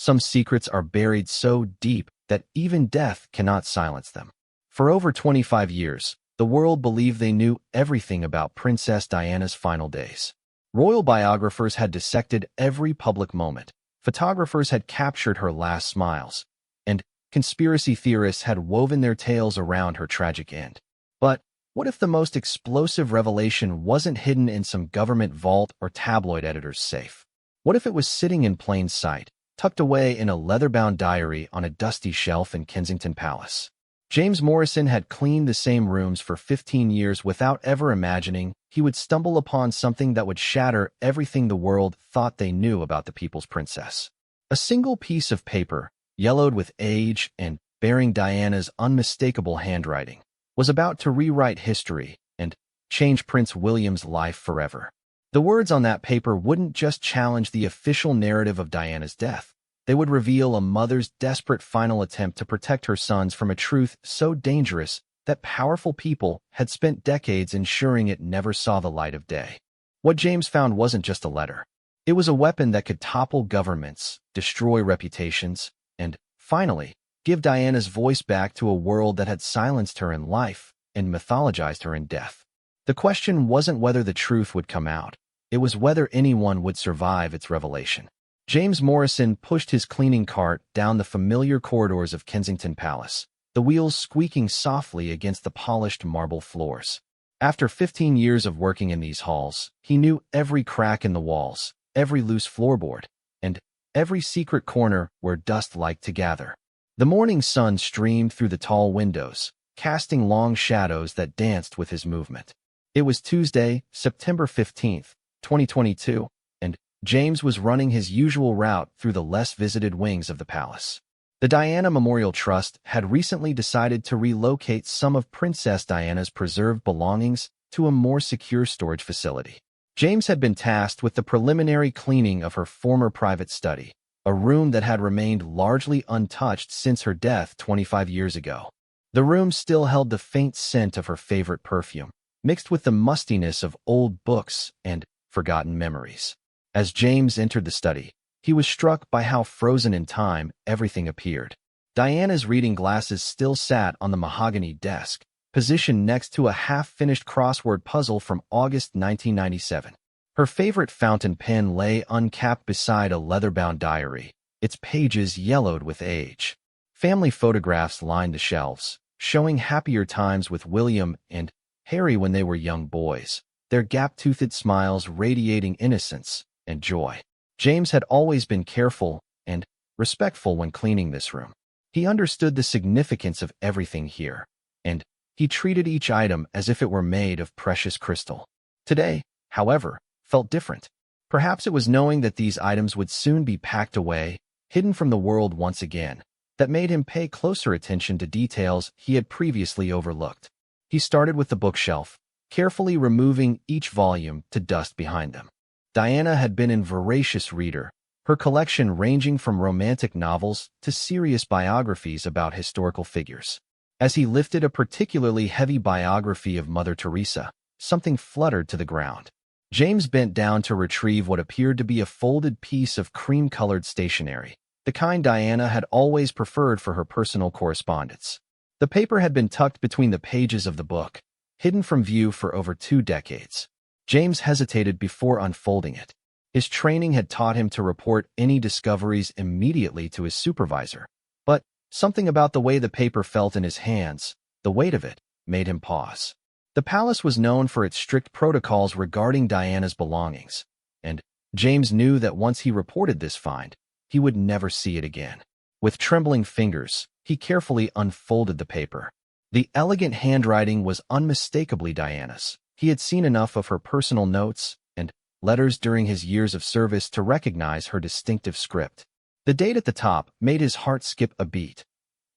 Some secrets are buried so deep that even death cannot silence them. For over 25 years, the world believed they knew everything about Princess Diana's final days. Royal biographers had dissected every public moment. Photographers had captured her last smiles, and conspiracy theorists had woven their tales around her tragic end. But what if the most explosive revelation wasn't hidden in some government vault or tabloid editor's safe? What if it was sitting in plain sight, tucked away in a leather-bound diary on a dusty shelf in Kensington Palace? James Morrison had cleaned the same rooms for 15 years without ever imagining he would stumble upon something that would shatter everything the world thought they knew about the people's princess. A single piece of paper, yellowed with age and bearing Diana's unmistakable handwriting, was about to rewrite history and change Prince William's life forever. The words on that paper wouldn't just challenge the official narrative of Diana's death. They would reveal a mother's desperate final attempt to protect her sons from a truth so dangerous that powerful people had spent decades ensuring it never saw the light of day. What James found wasn't just a letter. It was a weapon that could topple governments, destroy reputations, and, finally, give Diana's voice back to a world that had silenced her in life and mythologized her in death. The question wasn't whether the truth would come out. It was whether anyone would survive its revelation. James Morrison pushed his cleaning cart down the familiar corridors of Kensington Palace, the wheels squeaking softly against the polished marble floors. After 15 years of working in these halls, he knew every crack in the walls, every loose floorboard, and every secret corner where dust liked to gather. The morning sun streamed through the tall windows, casting long shadows that danced with his movement. It was Tuesday, September 15th, 2022, and James was running his usual route through the less visited wings of the palace. The Diana Memorial Trust had recently decided to relocate some of Princess Diana's preserved belongings to a more secure storage facility. James had been tasked with the preliminary cleaning of her former private study, a room that had remained largely untouched since her death 25 years ago. The room still held the faint scent of her favorite perfume, mixed with the mustiness of old books and forgotten memories. As James entered the study, he was struck by how frozen in time everything appeared. Diana's reading glasses still sat on the mahogany desk, positioned next to a half-finished crossword puzzle from August 1997. Her favorite fountain pen lay uncapped beside a leather-bound diary, its pages yellowed with age. Family photographs lined the shelves, showing happier times with William and Harry when they were young boys, their gap-toothed smiles radiating innocence and joy. James had always been careful and respectful when cleaning this room. He understood the significance of everything here, and he treated each item as if it were made of precious crystal. Today, however, felt different. Perhaps it was knowing that these items would soon be packed away, hidden from the world once again, that made him pay closer attention to details he had previously overlooked. He started with the bookshelf, carefully removing each volume to dust behind them. Diana had been a voracious reader, her collection ranging from romantic novels to serious biographies about historical figures. As he lifted a particularly heavy biography of Mother Teresa, something fluttered to the ground. James bent down to retrieve what appeared to be a folded piece of cream-colored stationery, the kind Diana had always preferred for her personal correspondence. The paper had been tucked between the pages of the book, hidden from view for over 2 decades. James hesitated before unfolding it. His training had taught him to report any discoveries immediately to his supervisor, but something about the way the paper felt in his hands, the weight of it, made him pause. The palace was known for its strict protocols regarding Diana's belongings, and James knew that once he reported this find, he would never see it again. With trembling fingers, he carefully unfolded the paper. The elegant handwriting was unmistakably Diana's. He had seen enough of her personal notes and letters during his years of service to recognize her distinctive script. The date at the top made his heart skip a beat.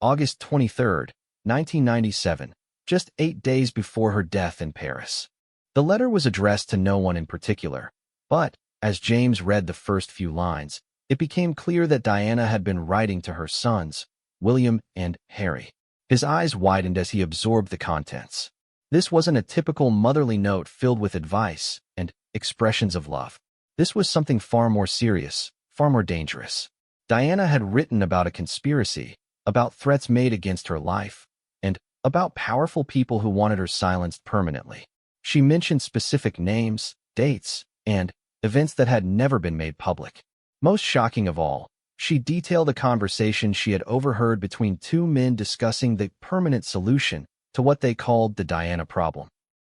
August 23, 1997, just 8 days before her death in Paris. The letter was addressed to no one in particular, but as James read the first few lines, it became clear that Diana had been writing to her sons, William and Harry. His eyes widened as he absorbed the contents. This wasn't a typical motherly note filled with advice and expressions of love. This was something far more serious, far more dangerous. Diana had written about a conspiracy, about threats made against her life, and about powerful people who wanted her silenced permanently. She mentioned specific names, dates, and events that had never been made public. Most shocking of all, she detailed a conversation she had overheard between two men discussing the permanent solution to what they called the Diana problem.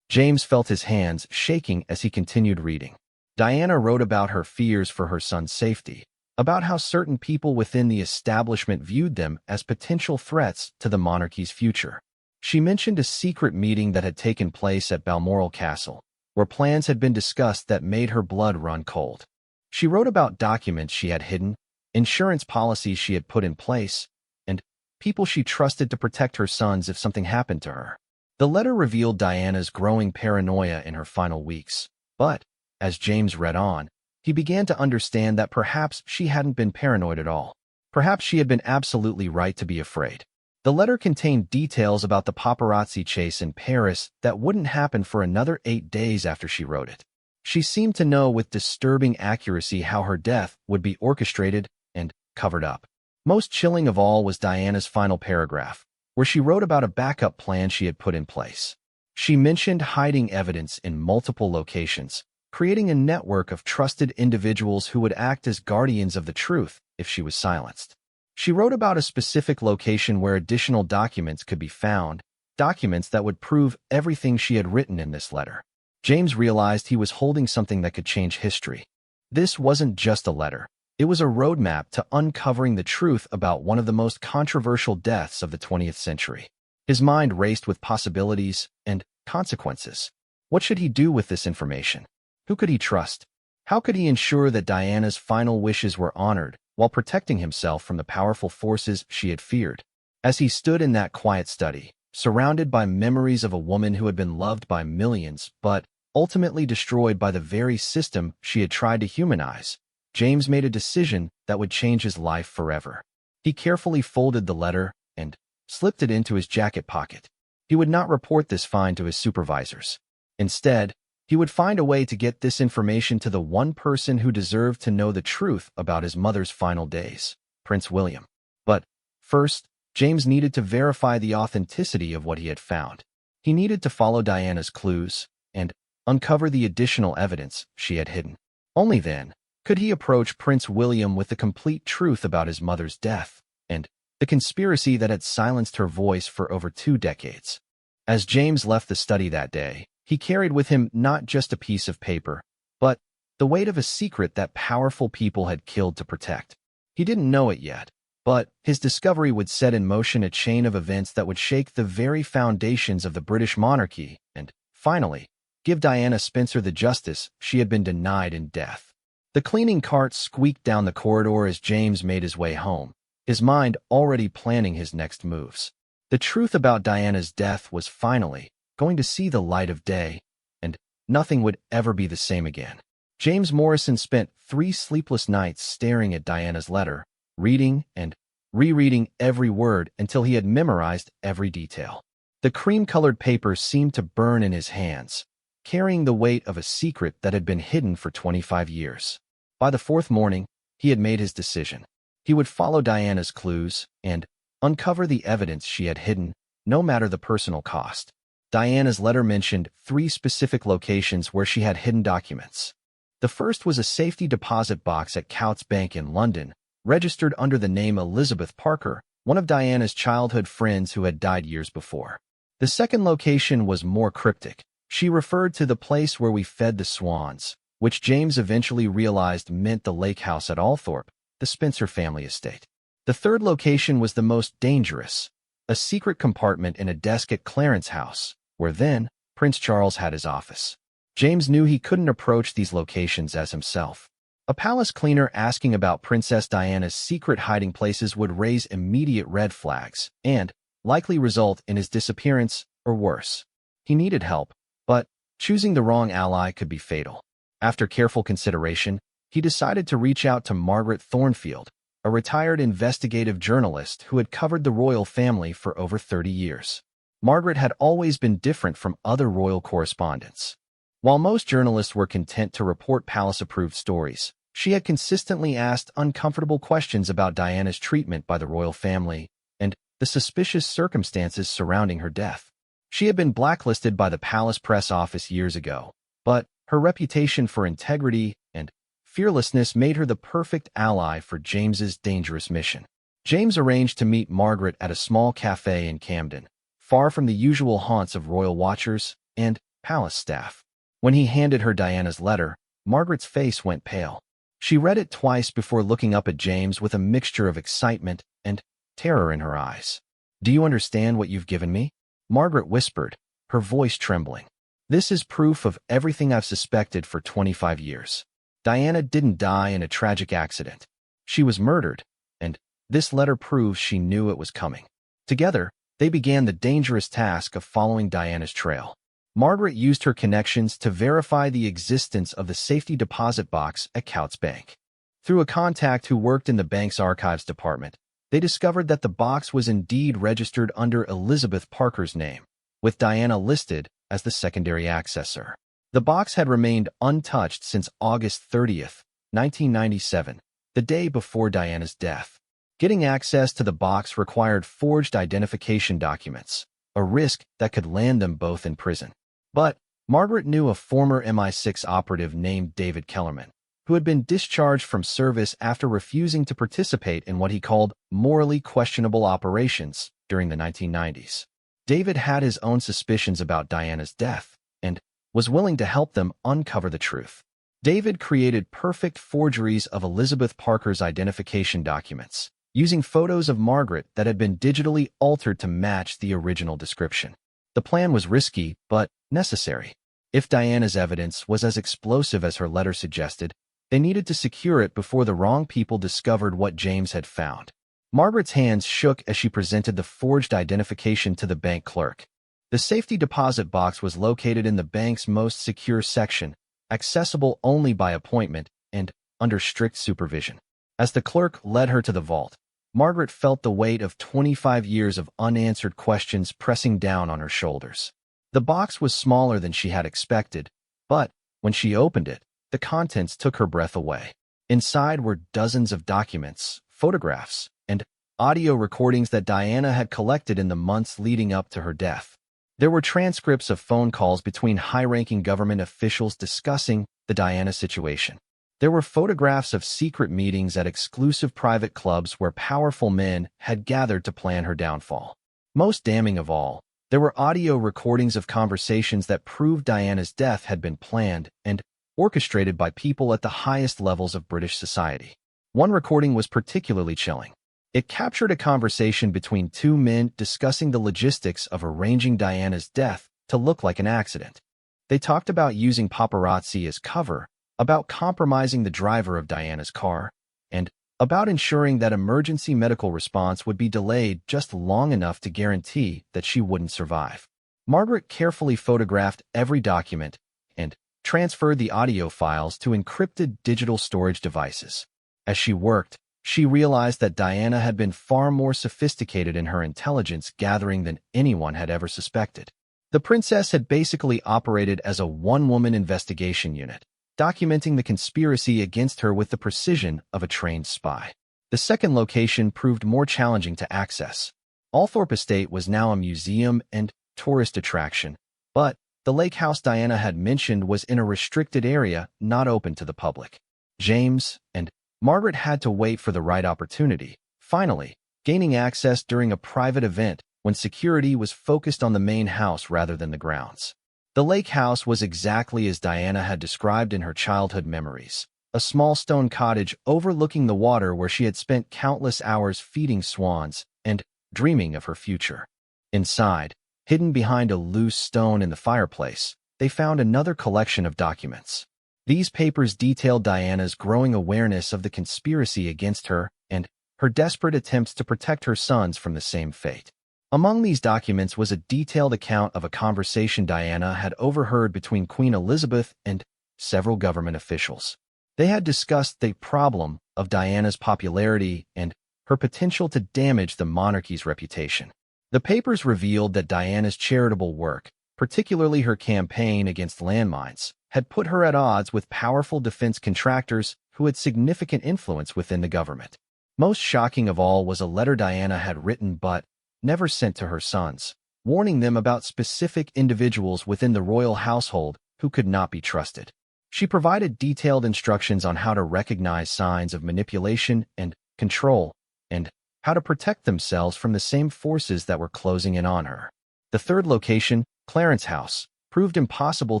James felt his hands shaking as he continued reading. Diana wrote about her fears for her son's safety, about how certain people within the establishment viewed them as potential threats to the monarchy's future. She mentioned a secret meeting that had taken place at Balmoral Castle, where plans had been discussed that made her blood run cold. She wrote about documents she had hidden, insurance policies she had put in place, and people she trusted to protect her sons if something happened to her. The letter revealed Diana's growing paranoia in her final weeks, but, as James read on, he began to understand that perhaps she hadn't been paranoid at all. Perhaps she had been absolutely right to be afraid. The letter contained details about the paparazzi chase in Paris that wouldn't happen for another 8 days after she wrote it. She seemed to know with disturbing accuracy how her death would be orchestrated and covered up. Most chilling of all was Diana's final paragraph, where she wrote about a backup plan she had put in place. She mentioned hiding evidence in multiple locations, creating a network of trusted individuals who would act as guardians of the truth if she was silenced. She wrote about a specific location where additional documents could be found, documents that would prove everything she had written in this letter. James realized he was holding something that could change history. This wasn't just a letter. It was a roadmap to uncovering the truth about one of the most controversial deaths of the 20th century. His mind raced with possibilities and consequences. What should he do with this information? Who could he trust? How could he ensure that Diana's final wishes were honored while protecting himself from the powerful forces she had feared? As he stood in that quiet study, surrounded by memories of a woman who had been loved by millions but ultimately destroyed by the very system she had tried to humanize, James made a decision that would change his life forever. He carefully folded the letter and slipped it into his jacket pocket. He would not report this find to his supervisors. Instead, he would find a way to get this information to the one person who deserved to know the truth about his mother's final days, Prince William. But first, James needed to verify the authenticity of what he had found. He needed to follow Diana's clues and uncover the additional evidence she had hidden. Only then could he approach Prince William with the complete truth about his mother's death and the conspiracy that had silenced her voice for over 2 decades. As James left the study that day, he carried with him not just a piece of paper, but the weight of a secret that powerful people had killed to protect. He didn't know it yet, but his discovery would set in motion a chain of events that would shake the very foundations of the British monarchy and, finally, give Diana Spencer the justice she had been denied in death. The cleaning cart squeaked down the corridor as James made his way home, his mind already planning his next moves. The truth about Diana's death was finally going to see the light of day, and nothing would ever be the same again. James Morrison spent 3 sleepless nights staring at Diana's letter, reading and rereading every word until he had memorized every detail. The cream-colored paper seemed to burn in his hands, carrying the weight of a secret that had been hidden for 25 years. By the 4th morning, he had made his decision. He would follow Diana's clues and uncover the evidence she had hidden, no matter the personal cost. Diana's letter mentioned 3 specific locations where she had hidden documents. The first was a safety deposit box at Coutts Bank in London, registered under the name Elizabeth Parker, one of Diana's childhood friends who had died years before. The second location was more cryptic. She referred to the place where we fed the swans, which James eventually realized meant the lake house at Althorpe, the Spencer family estate. The third location was the most dangerous, a secret compartment in a desk at Clarence House, where then Prince Charles had his office. James knew he couldn't approach these locations as himself. A palace cleaner asking about Princess Diana's secret hiding places would raise immediate red flags and likely result in his disappearance or worse. He needed help, but choosing the wrong ally could be fatal. After careful consideration, he decided to reach out to Margaret Thornfield, a retired investigative journalist who had covered the royal family for over 30 years. Margaret had always been different from other royal correspondents. While most journalists were content to report palace-approved stories, She had consistently asked uncomfortable questions about Diana's treatment by the royal family and the suspicious circumstances surrounding her death. She had been blacklisted by the palace press office years ago, but her reputation for integrity and fearlessness made her the perfect ally for James's dangerous mission. James arranged to meet Margaret at a small cafe in Camden, far from the usual haunts of royal watchers and palace staff. When he handed her Diana's letter, Margaret's face went pale. She read it twice before looking up at James with a mixture of excitement and terror in her eyes. "Do you understand what you've given me?" Margaret whispered, her voice trembling. "This is proof of everything I've suspected for 25 years. Diana didn't die in a tragic accident. She was murdered, and this letter proves she knew it was coming." Together, they began the dangerous task of following Diana's trail. Margaret used her connections to verify the existence of the safety deposit box at Coutts Bank. Through a contact who worked in the bank's archives department, they discovered that the box was indeed registered under Elizabeth Parker's name, with Diana listed as the secondary accessor. The box had remained untouched since August 30th, 1997, the day before Diana's death. Getting access to the box required forged identification documents, a risk that could land them both in prison. But Margaret knew a former MI6 operative named David Kellerman, who had been discharged from service after refusing to participate in what he called morally questionable operations during the 1990s. David had his own suspicions about Diana's death and was willing to help them uncover the truth. David created perfect forgeries of Elizabeth Parker's identification documents, using photos of Margaret that had been digitally altered to match the original description. The plan was risky, but necessary. If Diana's evidence was as explosive as her letter suggested, they needed to secure it before the wrong people discovered what James had found. Margaret's hands shook as she presented the forged identification to the bank clerk. The safety deposit box was located in the bank's most secure section, accessible only by appointment and under strict supervision. As the clerk led her to the vault, Margaret felt the weight of 25 years of unanswered questions pressing down on her shoulders. The box was smaller than she had expected, but when she opened it, the contents took her breath away. Inside were dozens of documents, photographs, and audio recordings that Diana had collected in the months leading up to her death. There were transcripts of phone calls between high-ranking government officials discussing the Diana situation. There were photographs of secret meetings at exclusive private clubs where powerful men had gathered to plan her downfall. Most damning of all, there were audio recordings of conversations that proved Diana's death had been planned and orchestrated by people at the highest levels of British society. One recording was particularly chilling. It captured a conversation between two men discussing the logistics of arranging Diana's death to look like an accident. They talked about using paparazzi as cover, about compromising the driver of Diana's car, and about ensuring that emergency medical response would be delayed just long enough to guarantee that she wouldn't survive. Margaret carefully photographed every document and transferred the audio files to encrypted digital storage devices. As she worked, she realized that Diana had been far more sophisticated in her intelligence gathering than anyone had ever suspected. The princess had basically operated as a one-woman investigation unit, documenting the conspiracy against her with the precision of a trained spy. The second location proved more challenging to access. Althorpe Estate was now a museum and tourist attraction, but the lake house Diana had mentioned was in a restricted area not open to the public. James and Margaret had to wait for the right opportunity, finally gaining access during a private event when security was focused on the main house rather than the grounds. The lake house was exactly as Diana had described in her childhood memories, a small stone cottage overlooking the water where she had spent countless hours feeding swans and dreaming of her future. Inside, hidden behind a loose stone in the fireplace, they found another collection of documents. These papers detailed Diana's growing awareness of the conspiracy against her and her desperate attempts to protect her sons from the same fate. Among these documents was a detailed account of a conversation Diana had overheard between Queen Elizabeth and several government officials. They had discussed the problem of Diana's popularity and her potential to damage the monarchy's reputation. The papers revealed that Diana's charitable work, particularly her campaign against landmines, had put her at odds with powerful defense contractors who had significant influence within the government. Most shocking of all was a letter Diana had written but never sent to her sons, warning them about specific individuals within the royal household who could not be trusted. She provided detailed instructions on how to recognize signs of manipulation and control, and how to protect themselves from the same forces that were closing in on her. The third location, Clarence House, proved impossible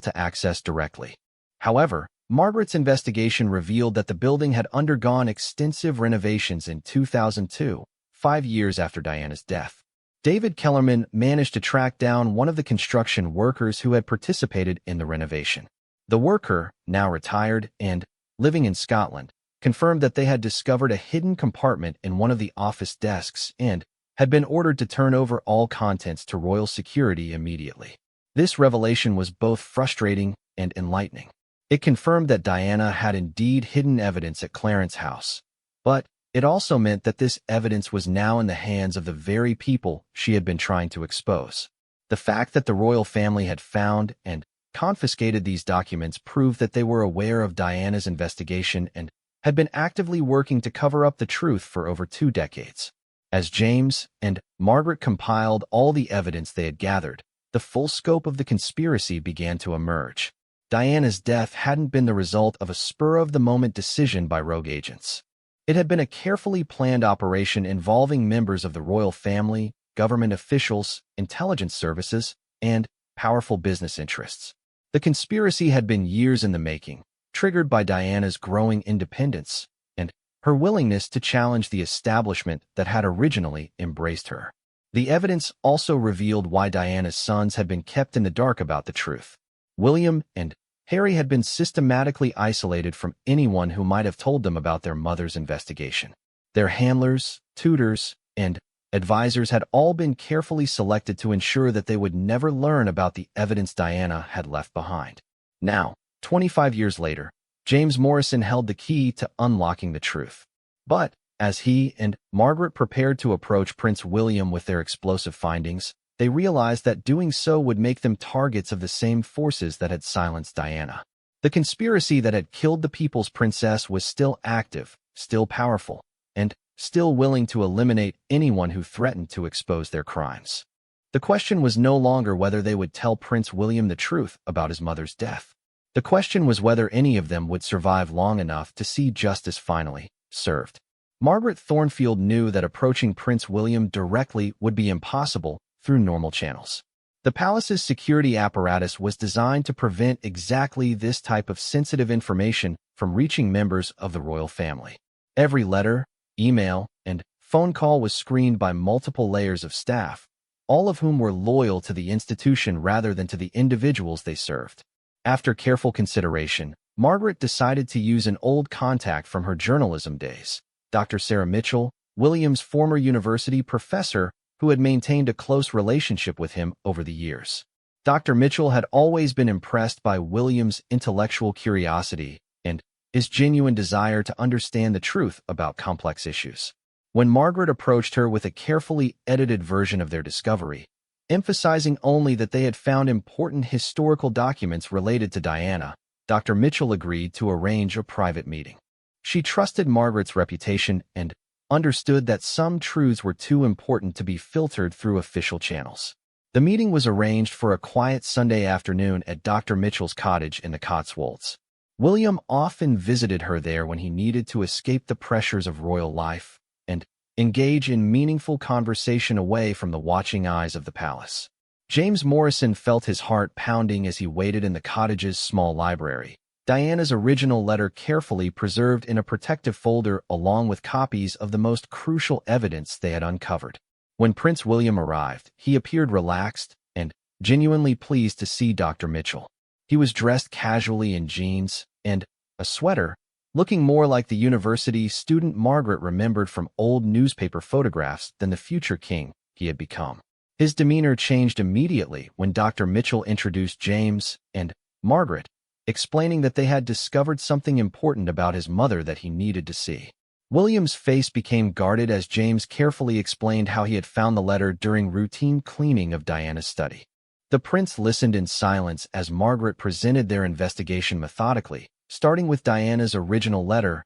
to access directly. However, Margaret's investigation revealed that the building had undergone extensive renovations in 2002, 5 years after Diana's death. David Kellerman managed to track down one of the construction workers who had participated in the renovation. The worker, now retired and living in Scotland, confirmed that they had discovered a hidden compartment in one of the office desks and had been ordered to turn over all contents to royal security immediately. This revelation was both frustrating and enlightening. It confirmed that Diana had indeed hidden evidence at Clarence House, but it also meant that this evidence was now in the hands of the very people she had been trying to expose. The fact that the royal family had found and confiscated these documents proved that they were aware of Diana's investigation and had been actively working to cover up the truth for over 2 decades. As James and Margaret compiled all the evidence they had gathered, the full scope of the conspiracy began to emerge. Diana's death hadn't been the result of a spur-of-the-moment decision by rogue agents. It had been a carefully planned operation involving members of the royal family, government officials, intelligence services, and powerful business interests. The conspiracy had been years in the making, triggered by Diana's growing independence and her willingness to challenge the establishment that had originally embraced her. The evidence also revealed why Diana's sons had been kept in the dark about the truth. William and Harry had been systematically isolated from anyone who might have told them about their mother's investigation. Their handlers, tutors, and advisors had all been carefully selected to ensure that they would never learn about the evidence Diana had left behind. Now, 25 years later, James Morrison held the key to unlocking the truth. But as he and Margaret prepared to approach Prince William with their explosive findings, they realized that doing so would make them targets of the same forces that had silenced Diana. The conspiracy that had killed the people's princess was still active, still powerful, and still willing to eliminate anyone who threatened to expose their crimes. The question was no longer whether they would tell Prince William the truth about his mother's death. The question was whether any of them would survive long enough to see justice finally served. Margaret Thornfield knew that approaching Prince William directly would be impossible through normal channels. The palace's security apparatus was designed to prevent exactly this type of sensitive information from reaching members of the royal family. Every letter, email, and phone call was screened by multiple layers of staff, all of whom were loyal to the institution rather than to the individuals they served. After careful consideration, Margaret decided to use an old contact from her journalism days, Dr. Sarah Mitchell, William's former university professor who had maintained a close relationship with him over the years. Dr. Mitchell had always been impressed by William's intellectual curiosity and his genuine desire to understand the truth about complex issues. When Margaret approached her with a carefully edited version of their discovery, emphasizing only that they had found important historical documents related to Diana, Dr. Mitchell agreed to arrange a private meeting. She trusted Margaret's reputation and understood that some truths were too important to be filtered through official channels. The meeting was arranged for a quiet Sunday afternoon at Dr. Mitchell's cottage in the Cotswolds. William often visited her there when he needed to escape the pressures of royal life and engage in meaningful conversation away from the watching eyes of the palace. James Morrison felt his heart pounding as he waited in the cottage's small library, Diana's original letter carefully preserved in a protective folder along with copies of the most crucial evidence they had uncovered. When Prince William arrived, he appeared relaxed and genuinely pleased to see Dr. Mitchell. He was dressed casually in jeans and a sweater, looking more like the university student Margaret remembered from old newspaper photographs than the future king he had become. His demeanor changed immediately when Dr. Mitchell introduced James and Margaret, explaining that they had discovered something important about his mother that he needed to see. William's face became guarded as James carefully explained how he had found the letter during routine cleaning of Diana's study. The prince listened in silence as Margaret presented their investigation methodically, starting with Diana's original letter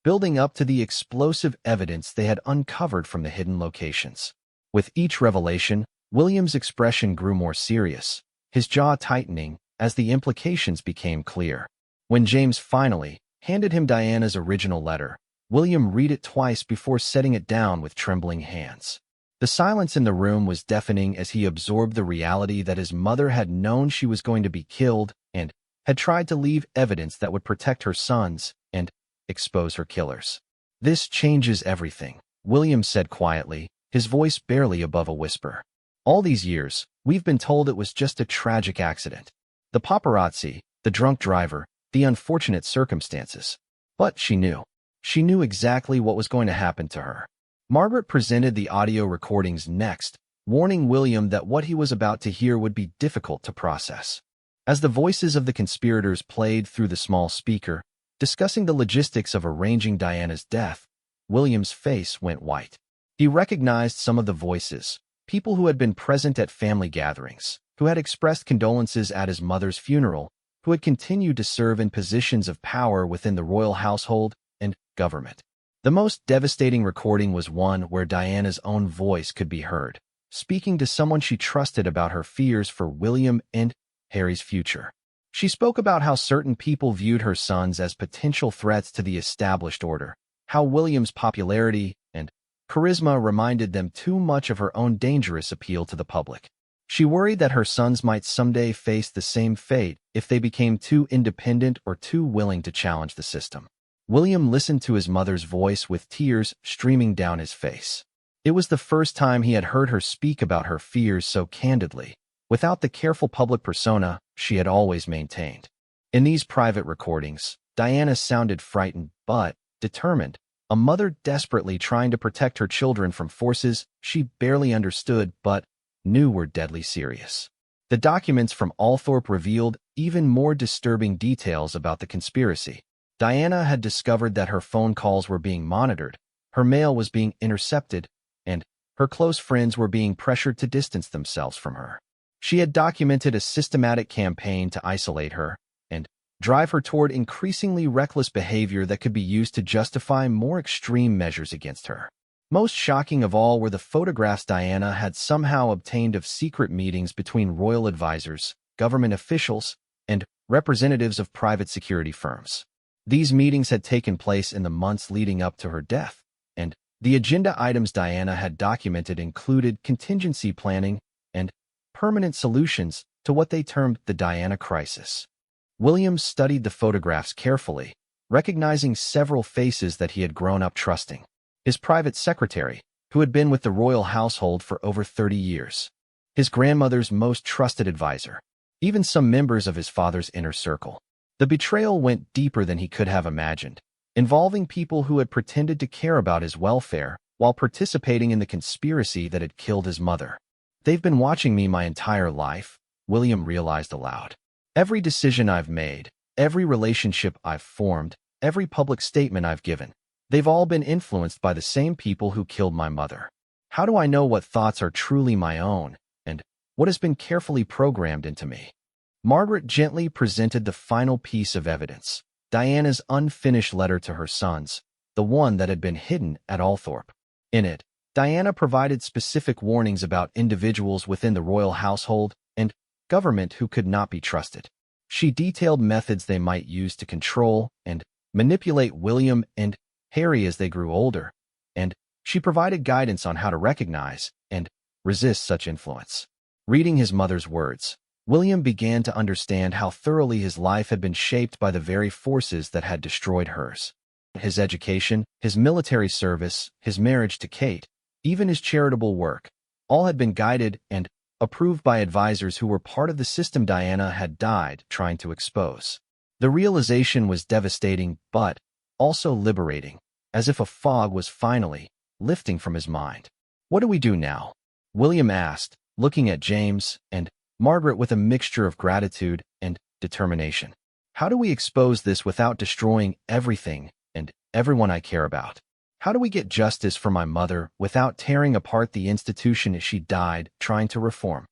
building up to the explosive evidence they had uncovered from the hidden locations. With each revelation, William's expression grew more serious, his jaw tightening as the implications became clear. When James finally handed him Diana's original letter, William read it twice before setting it down with trembling hands. The silence in the room was deafening as he absorbed the reality that his mother had known she was going to be killed and had tried to leave evidence that would protect her sons and expose her killers. "This changes everything," William said quietly, his voice barely above a whisper. "All these years, we've been told it was just a tragic accident. The paparazzi, the drunk driver, the unfortunate circumstances. But she knew. She knew exactly what was going to happen to her." Margaret presented the audio recordings next, warning William that what he was about to hear would be difficult to process. As the voices of the conspirators played through the small speaker, discussing the logistics of arranging Diana's death, William's face went white. He recognized some of the voices, people who had been present at family gatherings, who had expressed condolences at his mother's funeral, who had continued to serve in positions of power within the royal household and government. The most devastating recording was one where Diana's own voice could be heard, speaking to someone she trusted about her fears for William and Harry's future. She spoke about how certain people viewed her sons as potential threats to the established order, how William's popularity and charisma reminded them too much of her own dangerous appeal to the public. She worried that her sons might someday face the same fate if they became too independent or too willing to challenge the system. William listened to his mother's voice with tears streaming down his face. It was the first time he had heard her speak about her fears so candidly, without the careful public persona she had always maintained. In these private recordings, Diana sounded frightened but determined, a mother desperately trying to protect her children from forces she barely understood but knew were deadly serious. The documents from Althorpe revealed even more disturbing details about the conspiracy. Diana had discovered that her phone calls were being monitored, her mail was being intercepted, and her close friends were being pressured to distance themselves from her. She had documented a systematic campaign to isolate her and drive her toward increasingly reckless behavior that could be used to justify more extreme measures against her. Most shocking of all were the photographs Diana had somehow obtained of secret meetings between royal advisors, government officials, and representatives of private security firms. These meetings had taken place in the months leading up to her death, and the agenda items Diana had documented included contingency planning and permanent solutions to what they termed the Diana crisis. William studied the photographs carefully, recognizing several faces that he had grown up trusting. His private secretary, who had been with the royal household for over 30 years. His grandmother's most trusted advisor. Even some members of his father's inner circle. The betrayal went deeper than he could have imagined, involving people who had pretended to care about his welfare while participating in the conspiracy that had killed his mother. "They've been watching me my entire life," William realized aloud. "Every decision I've made, every relationship I've formed, every public statement I've given, they've all been influenced by the same people who killed my mother. How do I know what thoughts are truly my own, and what has been carefully programmed into me?" Margaret gently presented the final piece of evidence, Diana's unfinished letter to her sons, the one that had been hidden at Althorpe. In it, Diana provided specific warnings about individuals within the royal household and government who could not be trusted. She detailed methods they might use to control and manipulate William and Harry as they grew older, and she provided guidance on how to recognize and resist such influence. Reading his mother's words, William began to understand how thoroughly his life had been shaped by the very forces that had destroyed hers. His education, his military service, his marriage to Kate, even his charitable work, all had been guided and approved by advisors who were part of the system Diana had died trying to expose. The realization was devastating but also liberating, as if a fog was finally lifting from his mind. "What do we do now?" William asked, looking at James and Margaret with a mixture of gratitude and determination. "How do we expose this without destroying everything and everyone I care about? How do we get justice for my mother without tearing apart the institution she died trying to reform?"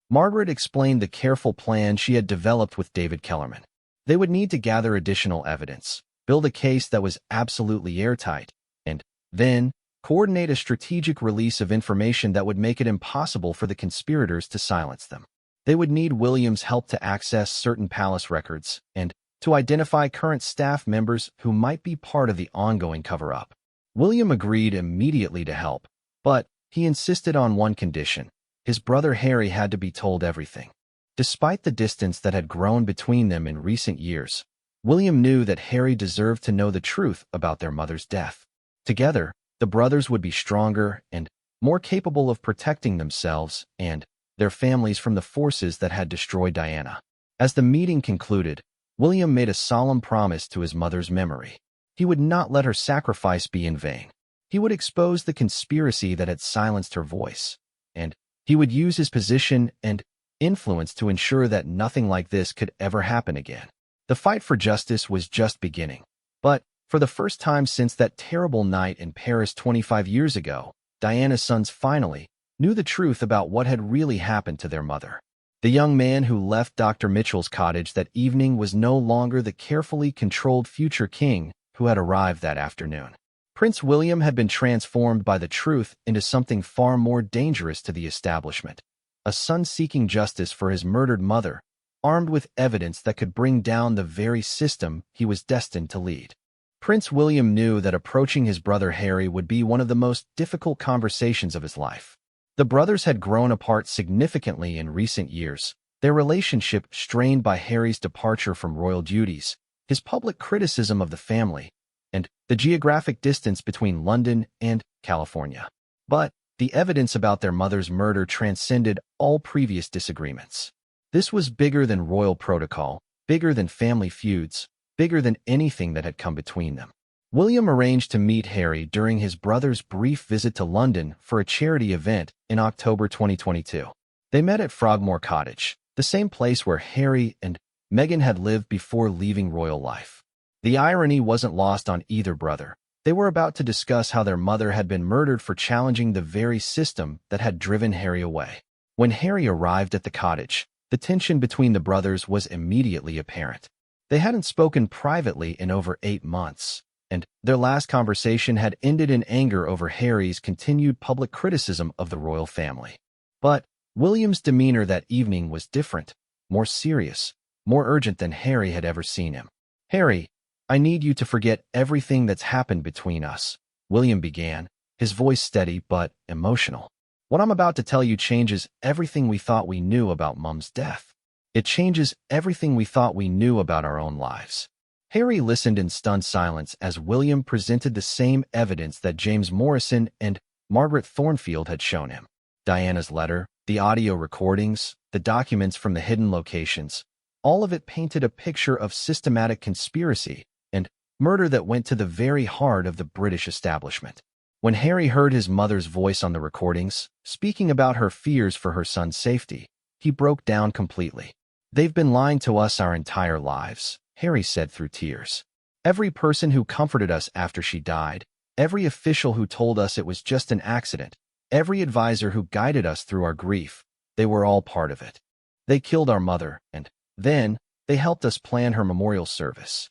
Margaret explained the careful plan she had developed with David Kellerman. They would need to gather additional evidence, build a case that was absolutely airtight, and then coordinate a strategic release of information that would make it impossible for the conspirators to silence them. They would need William's help to access certain palace records and to identify current staff members who might be part of the ongoing cover-up. William agreed immediately to help, but he insisted on one condition. His brother Harry had to be told everything. Despite the distance that had grown between them in recent years, William knew that Harry deserved to know the truth about their mother's death. Together, the brothers would be stronger and more capable of protecting themselves and their families from the forces that had destroyed Diana. As the meeting concluded, William made a solemn promise to his mother's memory. He would not let her sacrifice be in vain. He would expose the conspiracy that had silenced her voice, and he would use his position and influence to ensure that nothing like this could ever happen again. The fight for justice was just beginning, but for the first time since that terrible night in Paris 25 years ago, Diana's sons finally knew the truth about what had really happened to their mother. The young man who left Dr. Mitchell's cottage that evening was no longer the carefully controlled future king who had arrived that afternoon. Prince William had been transformed by the truth into something far more dangerous to the establishment. A son seeking justice for his murdered mother, armed with evidence that could bring down the very system he was destined to lead. Prince William knew that approaching his brother Harry would be one of the most difficult conversations of his life. The brothers had grown apart significantly in recent years, their relationship strained by Harry's departure from royal duties, his public criticism of the family, and the geographic distance between London and California. But the evidence about their mother's murder transcended all previous disagreements. This was bigger than royal protocol, bigger than family feuds, bigger than anything that had come between them. William arranged to meet Harry during his brother's brief visit to London for a charity event in October 2022. They met at Frogmore Cottage, the same place where Harry and Meghan had lived before leaving royal life. The irony wasn't lost on either brother. They were about to discuss how their mother had been murdered for challenging the very system that had driven Harry away. When Harry arrived at the cottage, the tension between the brothers was immediately apparent. They hadn't spoken privately in over 8 months, and their last conversation had ended in anger over Harry's continued public criticism of the royal family. But William's demeanor that evening was different, more serious, more urgent than Harry had ever seen him. "Harry, I need you to forget everything that's happened between us," William began, his voice steady but emotional. "What I'm about to tell you changes everything we thought we knew about Mum's death. It changes everything we thought we knew about our own lives." Harry listened in stunned silence as William presented the same evidence that James Morrison and Margaret Thornfield had shown him. Diana's letter, the audio recordings, the documents from the hidden locations, all of it painted a picture of systematic conspiracy and murder that went to the very heart of the British establishment. When Harry heard his mother's voice on the recordings, speaking about her fears for her son's safety, he broke down completely. "They've been lying to us our entire lives," Harry said through tears. "Every person who comforted us after she died, every official who told us it was just an accident, every advisor who guided us through our grief, they were all part of it. They killed our mother, and then they helped us plan her memorial service."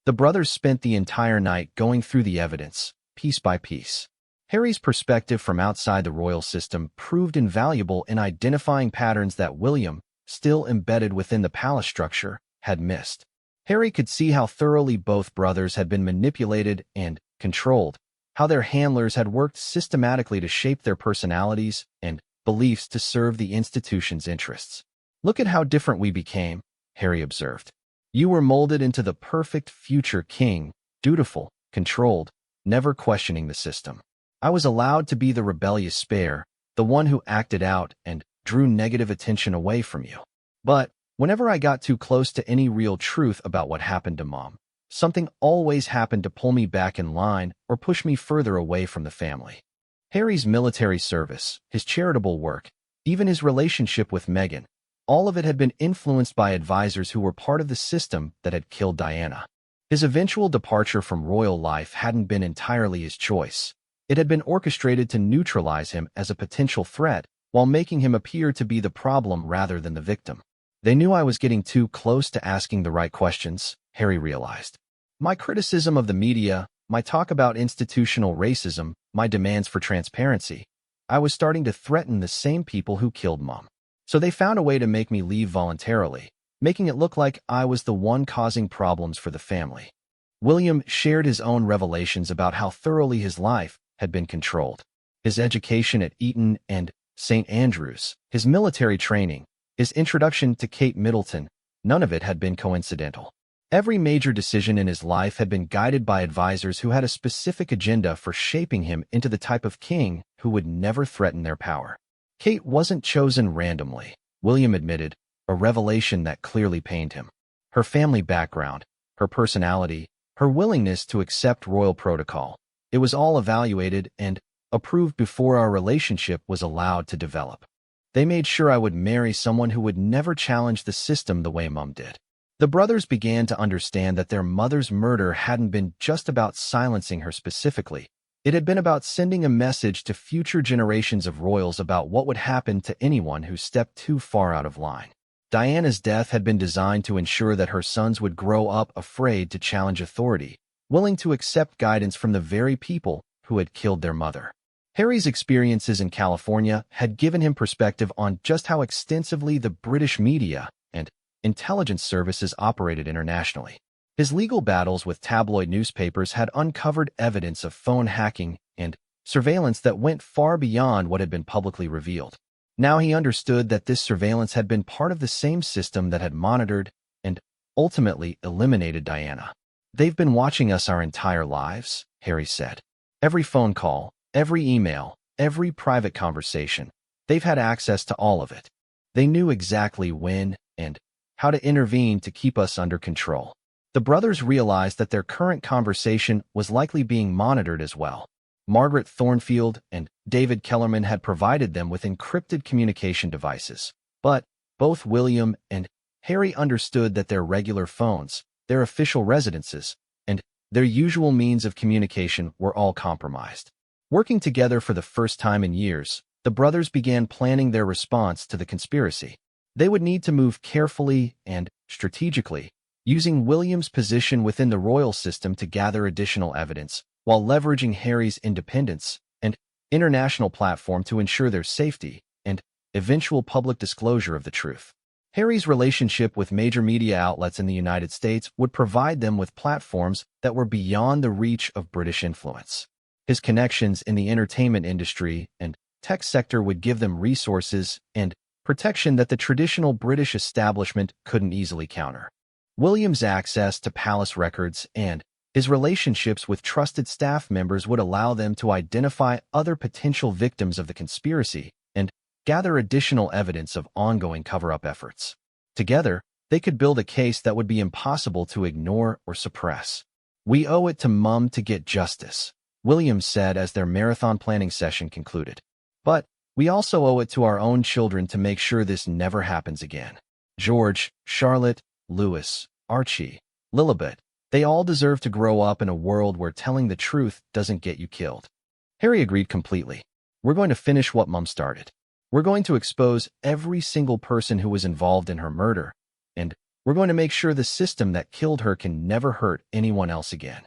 The brothers spent the entire night going through the evidence, piece by piece. Harry's perspective from outside the royal system proved invaluable in identifying patterns that William, still embedded within the palace structure, had missed. Harry could see how thoroughly both brothers had been manipulated and controlled, how their handlers had worked systematically to shape their personalities and beliefs to serve the institution's interests. "Look at how different we became," Harry observed. "You were molded into the perfect future king, dutiful, controlled, never questioning the system. I was allowed to be the rebellious spare, the one who acted out and drew negative attention away from you. But whenever I got too close to any real truth about what happened to Mom, something always happened to pull me back in line or push me further away from the family." Harry's military service, his charitable work, even his relationship with Meghan, all of it had been influenced by advisors who were part of the system that had killed Diana. His eventual departure from royal life hadn't been entirely his choice. It had been orchestrated to neutralize him as a potential threat while making him appear to be the problem rather than the victim. "They knew I was getting too close to asking the right questions," Harry realized. My criticism of the media, my talk about institutional racism, my demands for transparency. I was starting to threaten the same people who killed Mom. So they found a way to make me leave voluntarily, making it look like I was the one causing problems for the family. William shared his own revelations about how thoroughly his life had been controlled. His education at Eton and St. Andrews, his military training, his introduction to Kate Middleton, none of it had been coincidental. Every major decision in his life had been guided by advisors who had a specific agenda for shaping him into the type of king who would never threaten their power. Kate wasn't chosen randomly, William admitted, a revelation that clearly pained him. Her family background, her personality, her willingness to accept royal protocol, it was all evaluated and approved before our relationship was allowed to develop. They made sure I would marry someone who would never challenge the system the way Mom did. The brothers began to understand that their mother's murder hadn't been just about silencing her specifically. It had been about sending a message to future generations of royals about what would happen to anyone who stepped too far out of line. Diana's death had been designed to ensure that her sons would grow up afraid to challenge authority, willing to accept guidance from the very people who had killed their mother. Harry's experiences in California had given him perspective on just how extensively the British media and intelligence services operated internationally. His legal battles with tabloid newspapers had uncovered evidence of phone hacking and surveillance that went far beyond what had been publicly revealed. Now he understood that this surveillance had been part of the same system that had monitored and ultimately eliminated Diana. "They've been watching us our entire lives," Harry said. "Every phone call, every email, every private conversation. They've had access to all of it. They knew exactly when and how to intervene to keep us under control." The brothers realized that their current conversation was likely being monitored as well. Margaret Thornfield and David Kellerman had provided them with encrypted communication devices, but both William and Harry understood that their regular phones, their official residences, and their usual means of communication were all compromised. Working together for the first time in years, the brothers began planning their response to the conspiracy. They would need to move carefully and strategically, using William's position within the royal system to gather additional evidence, while leveraging Harry's independence and international platform to ensure their safety and eventual public disclosure of the truth. Harry's relationship with major media outlets in the United States would provide them with platforms that were beyond the reach of British influence. His connections in the entertainment industry and tech sector would give them resources and protection that the traditional British establishment couldn't easily counter. William's access to palace records and his relationships with trusted staff members would allow them to identify other potential victims of the conspiracy and gather additional evidence of ongoing cover-up efforts. Together, they could build a case that would be impossible to ignore or suppress. "We owe it to Mum to get justice," William said as their marathon planning session concluded. "But we also owe it to our own children to make sure this never happens again. George, Charlotte, Louis, Archie, Lilibet, they all deserve to grow up in a world where telling the truth doesn't get you killed." Harry agreed completely. "We're going to finish what Mum started. We're going to expose every single person who was involved in her murder, and we're going to make sure the system that killed her can never hurt anyone else again."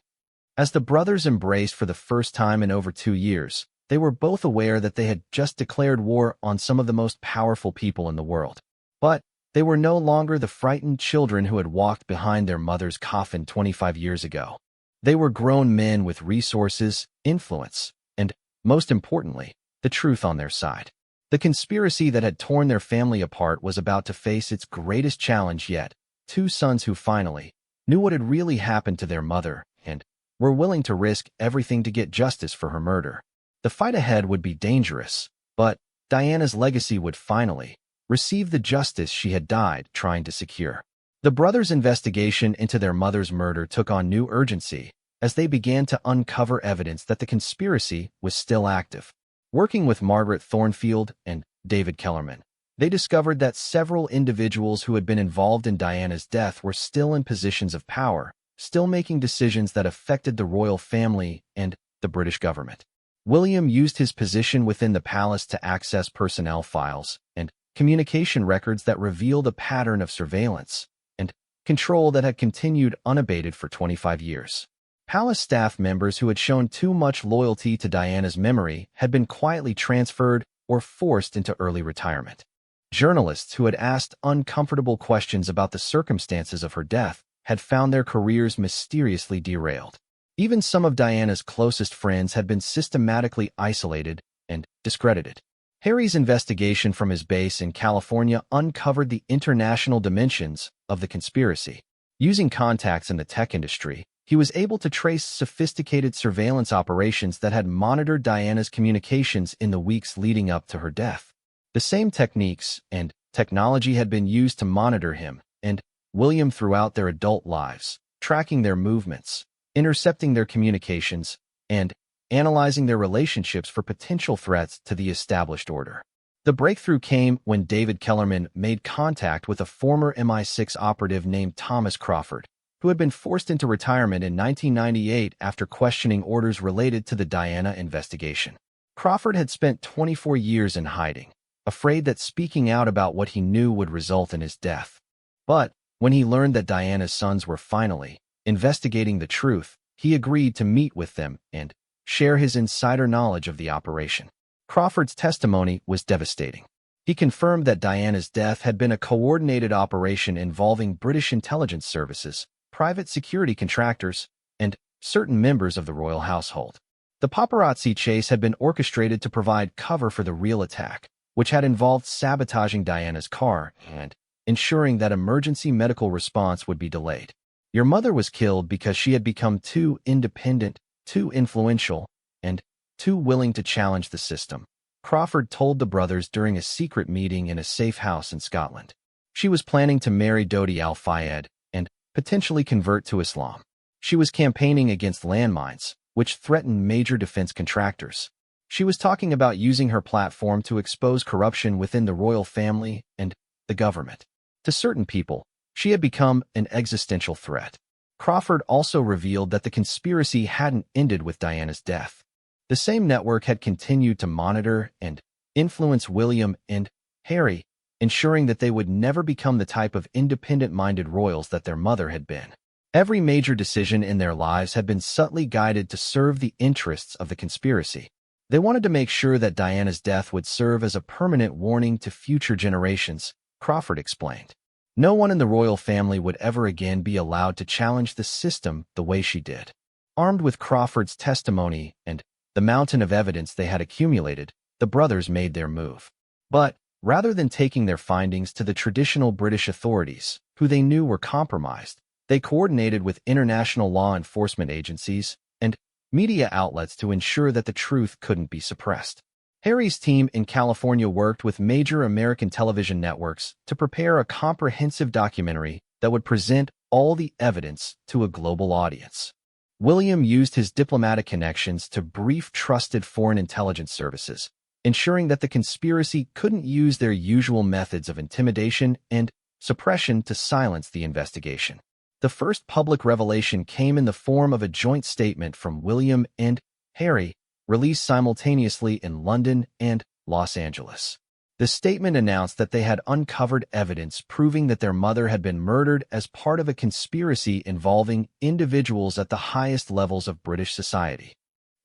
As the brothers embraced for the first time in over 2 years, they were both aware that they had just declared war on some of the most powerful people in the world. But they were no longer the frightened children who had walked behind their mother's coffin 25 years ago. They were grown men with resources, influence, and, most importantly, the truth on their side. The conspiracy that had torn their family apart was about to face its greatest challenge yet, 2 sons who finally knew what had really happened to their mother and were willing to risk everything to get justice for her murder. The fight ahead would be dangerous, but Diana's legacy would finally receive the justice she had died trying to secure. The brothers' investigation into their mother's murder took on new urgency as they began to uncover evidence that the conspiracy was still active. Working with Margaret Thornfield and David Kellerman, they discovered that several individuals who had been involved in Diana's death were still in positions of power, still making decisions that affected the royal family and the British government. William used his position within the palace to access personnel files and communication records that revealed a pattern of surveillance and control that had continued unabated for 25 years. Palace staff members who had shown too much loyalty to Diana's memory had been quietly transferred or forced into early retirement. Journalists who had asked uncomfortable questions about the circumstances of her death had found their careers mysteriously derailed. Even some of Diana's closest friends had been systematically isolated and discredited. Harry's investigation from his base in California uncovered the international dimensions of the conspiracy. Using contacts in the tech industry, he was able to trace sophisticated surveillance operations that had monitored Diana's communications in the weeks leading up to her death. The same techniques and technology had been used to monitor him and William throughout their adult lives, tracking their movements, intercepting their communications, and analyzing their relationships for potential threats to the established order. The breakthrough came when David Kellerman made contact with a former MI6 operative named Thomas Crawford, who had been forced into retirement in 1998 after questioning orders related to the Diana investigation. Crawford had spent 24 years in hiding, afraid that speaking out about what he knew would result in his death. But when he learned that Diana's sons were finally investigating the truth, he agreed to meet with them and share his insider knowledge of the operation. Crawford's testimony was devastating. He confirmed that Diana's death had been a coordinated operation involving British intelligence services, private security contractors, and certain members of the royal household. The paparazzi chase had been orchestrated to provide cover for the real attack, which had involved sabotaging Diana's car and ensuring that emergency medical response would be delayed. Your mother was killed because she had become too independent, too influential, and too willing to challenge the system, Crawford told the brothers during a secret meeting in a safe house in Scotland. She was planning to marry Dodi Al-Fayed and potentially convert to Islam. She was campaigning against landmines, which threatened major defense contractors. She was talking about using her platform to expose corruption within the royal family and the government. To certain people, she had become an existential threat. Crawford also revealed that the conspiracy hadn't ended with Diana's death. The same network had continued to monitor and influence William and Harry, ensuring that they would never become the type of independent-minded royals that their mother had been. Every major decision in their lives had been subtly guided to serve the interests of the conspiracy. They wanted to make sure that Diana's death would serve as a permanent warning to future generations, Crawford explained. No one in the royal family would ever again be allowed to challenge the system the way she did. Armed with Crawford's testimony and the mountain of evidence they had accumulated, the brothers made their move. But rather than taking their findings to the traditional British authorities, who they knew were compromised, they coordinated with international law enforcement agencies and media outlets to ensure that the truth couldn't be suppressed. Harry's team in California worked with major American television networks to prepare a comprehensive documentary that would present all the evidence to a global audience. William used his diplomatic connections to brief trusted foreign intelligence services, ensuring that the conspiracy couldn't use their usual methods of intimidation and suppression to silence the investigation. The first public revelation came in the form of a joint statement from William and Harry, released simultaneously in London and Los Angeles. The statement announced that they had uncovered evidence proving that their mother had been murdered as part of a conspiracy involving individuals at the highest levels of British society.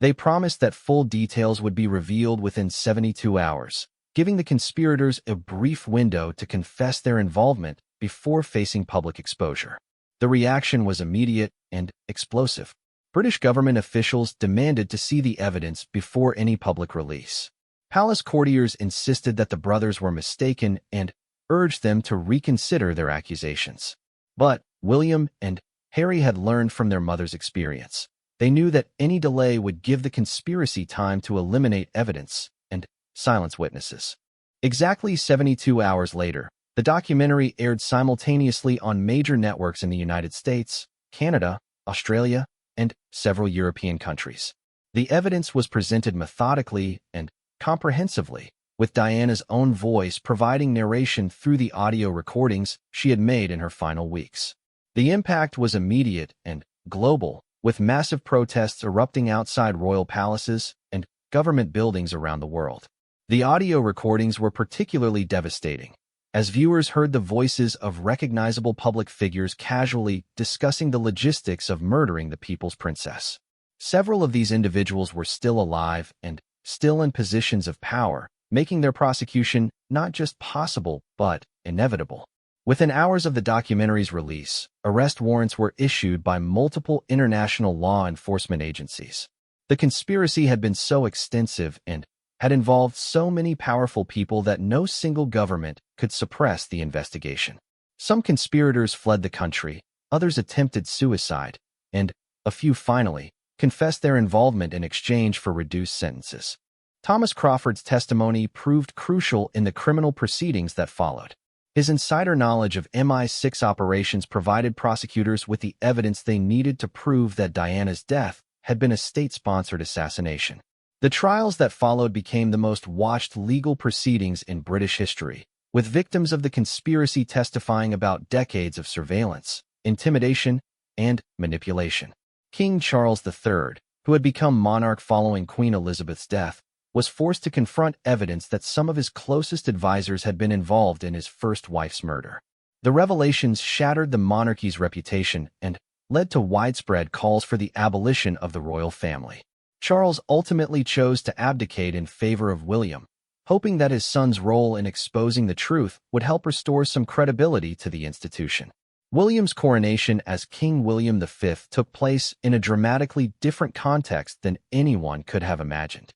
They promised that full details would be revealed within 72 hours, giving the conspirators a brief window to confess their involvement before facing public exposure. The reaction was immediate and explosive. British government officials demanded to see the evidence before any public release. Palace courtiers insisted that the brothers were mistaken and urged them to reconsider their accusations. But William and Harry had learned from their mother's experience. They knew that any delay would give the conspiracy time to eliminate evidence and silence witnesses. Exactly 72 hours later, the documentary aired simultaneously on major networks in the United States, Canada, Australia, and several European countries. The evidence was presented methodically and comprehensively, with Diana's own voice providing narration through the audio recordings she had made in her final weeks. The impact was immediate and global, with massive protests erupting outside royal palaces and government buildings around the world. The audio recordings were particularly devastating, as viewers heard the voices of recognizable public figures casually discussing the logistics of murdering the people's princess. Several of these individuals were still alive and still in positions of power, making their prosecution not just possible, but inevitable. Within hours of the documentary's release, arrest warrants were issued by multiple international law enforcement agencies. The conspiracy had been so extensive and had involved so many powerful people that no single government could suppress the investigation. Some conspirators fled the country, others attempted suicide, and a few finally confessed their involvement in exchange for reduced sentences. Thomas Crawford's testimony proved crucial in the criminal proceedings that followed. His insider knowledge of MI6 operations provided prosecutors with the evidence they needed to prove that Diana's death had been a state-sponsored assassination. The trials that followed became the most watched legal proceedings in British history, with victims of the conspiracy testifying about decades of surveillance, intimidation, and manipulation. King Charles III, who had become monarch following Queen Elizabeth's death, was forced to confront evidence that some of his closest advisors had been involved in his first wife's murder. The revelations shattered the monarchy's reputation and led to widespread calls for the abolition of the royal family. Charles ultimately chose to abdicate in favor of William, hoping that his son's role in exposing the truth would help restore some credibility to the institution. William's coronation as King William V took place in a dramatically different context than anyone could have imagined.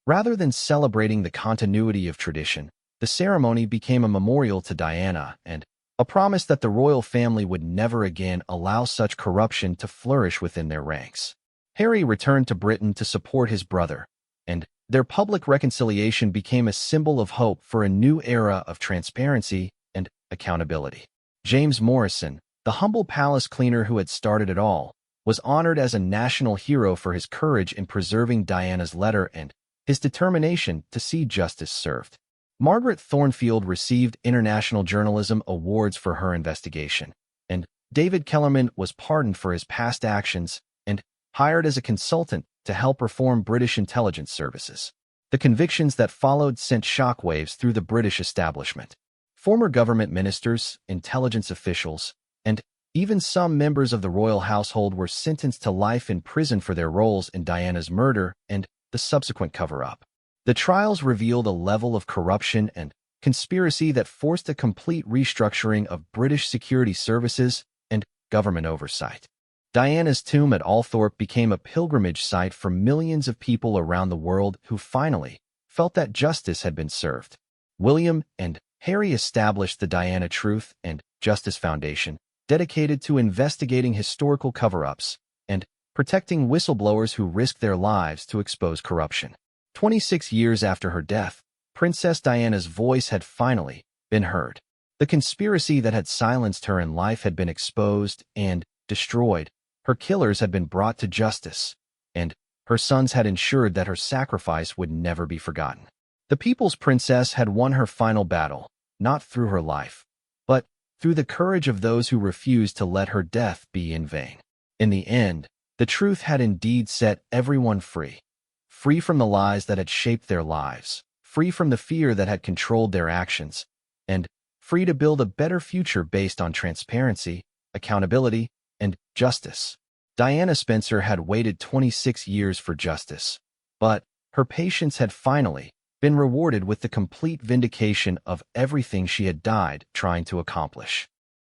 Rather than celebrating the continuity of tradition, the ceremony became a memorial to Diana and a promise that the royal family would never again allow such corruption to flourish within their ranks. Harry returned to Britain to support his brother, and their public reconciliation became a symbol of hope for a new era of transparency and accountability. James Morrison, the humble palace cleaner who had started it all, was honored as a national hero for his courage in preserving Diana's letter and his determination to see justice served. Margaret Thornfield received International Journalism Awards for her investigation, and David Kellerman was pardoned for his past actions and hired as a consultant to help reform British intelligence services. The convictions that followed sent shockwaves through the British establishment. Former government ministers, intelligence officials, and even some members of the royal household were sentenced to life in prison for their roles in Diana's murder and the subsequent cover-up. The trials revealed a level of corruption and conspiracy that forced a complete restructuring of British security services and government oversight. Diana's tomb at Althorpe became a pilgrimage site for millions of people around the world who finally felt that justice had been served. William and Harry established the Diana Truth and Justice Foundation, dedicated to investigating historical cover-ups and protecting whistleblowers who risked their lives to expose corruption. 26 years after her death, Princess Diana's voice had finally been heard. The conspiracy that had silenced her in life had been exposed and destroyed. Her killers had been brought to justice, and her sons had ensured that her sacrifice would never be forgotten. The people's princess had won her final battle, not through her life, but through the courage of those who refused to let her death be in vain. In the end, the truth had indeed set everyone free. Free from the lies that had shaped their lives, free from the fear that had controlled their actions, and free to build a better future based on transparency, accountability, and justice. Diana Spencer had waited 26 years for justice, but her patience had finally been rewarded with the complete vindication of everything she had died trying to accomplish.